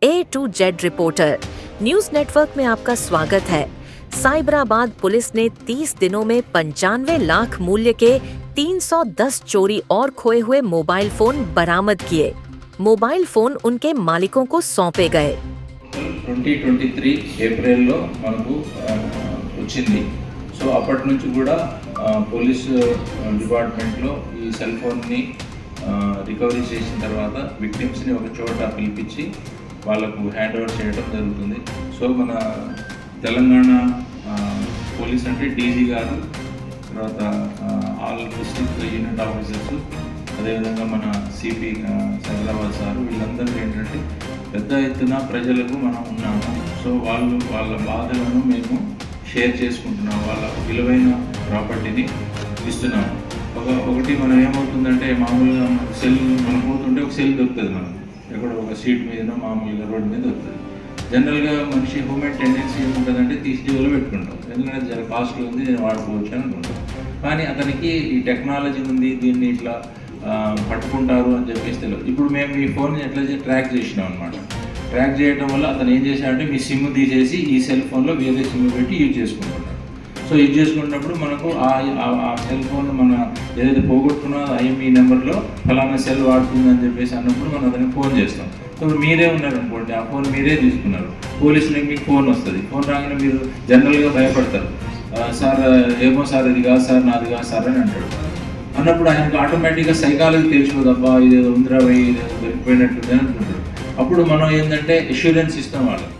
A to Z reporter news network में आपका स्वागत है। साइबराबाद पुलिस ने 30 दिनों में 95 लाख मूल्य के 310 चोरी और खोए हुए मोबाइल फोन बरामद किए। मोबाइल फोन उनके मालिकों को सौंपे गए। 2023 ఏప్రిల్లో మనకు వచ్చింది. సో అప్పటి నుంచి కూడా పోలీస్ డిపార్ట్మెంట్లో ఈ సెల్ ఫోన్ని రికవరీ చేసిన తర్వాత విక్టిమ్స్ని ఒక చోట పిలిపించి వాళ్ళకు హ్యాండ్ ఓవర్ చేయడం జరుగుతుంది. సో మన తెలంగాణ పోలీస్ అంటే డీజీ గారు, తర్వాత ఆల్ డిస్ట్రిక్ట్ యూనిట్ ఆఫీసర్స్, అదేవిధంగా మన సిపి సైబరాబాద్ సార్, వీళ్ళందరూ ఏంటంటే పెద్ద ఎత్తున ప్రజలకు మనం ఉన్నాము. సో వాళ్ళ బాధలను మేము షేర్ చేసుకుంటున్నాం, వాళ్ళ విలువైన ప్రాపర్టీని ఇస్తున్నాము. ఒకటి మనం ఏమవుతుందంటే మామూలుగా సెల్ మనం పోతుంటే ఒక సెల్ దొరుకుతుంది, మనం ఎక్కడ ఒక సీట్ మీదనో మామూలుగా రోడ్డు మీద దొరుకుతుంది. జనరల్గా మనిషి హ్యూమన్ టెండెన్సీ ఏముంటుందంటే తీసి జేబులో పెట్టుకుంటాం, ఎందుకంటే జర కాస్ట్లీ ఉంది, నేను వాడుకోవచ్చు అనుకుంటాం. కానీ అతనికి ఈ టెక్నాలజీ ఉంది, దీన్ని ఇట్లా పట్టుకుంటారు అని చెప్పేసి తెలియదు. ఇప్పుడు మేము ఈ ఫోన్ని ఎట్లా ట్రాక్ చేసినాం అనమాట. ట్రాక్ చేయడం వల్ల అతను ఏం చేశాడంటే మీ సిమ్ తీసేసి ఈ సెల్ ఫోన్లో వేరే సిమ్ పెట్టి యూజ్ చేసుకుంటున్నాడు. సో యూజ్ చేసుకున్నప్పుడు మనకు ఆ సెల్ ఫోన్ మన ఏదైతే పోగొట్టుకున్నా ఐఎంఈ నెంబర్లో ఫలానా సెల్ వాడుతుంది అని చెప్పేసి అన్నప్పుడు మనం అతనికి ఫోన్ చేస్తాం. ఇప్పుడు మీరే ఉన్నారనుకోండి, ఆ ఫోన్ మీరే తీసుకున్నారు, పోలీసులకు మీకు ఫోన్ వస్తుంది. ఫోన్ రాగానే మీరు జనరల్గా భయపడతారు, సార్ ఏమో సార్ ఇది కాదు సార్, నాది కాదు సార్ అని అంటాడు. అన్నప్పుడు ఆయనకు ఆటోమేటిక్గా సైకాలజీ తెలిసిపోదబ్బా ఇదేదో ఉందిరా, ఇదేదో దొరికిపోయినట్టుంది అని అనుకుంటాడు. అప్పుడు మనం ఏంటంటే అష్యూరెన్స్ ఇస్తాం వాళ్ళకి,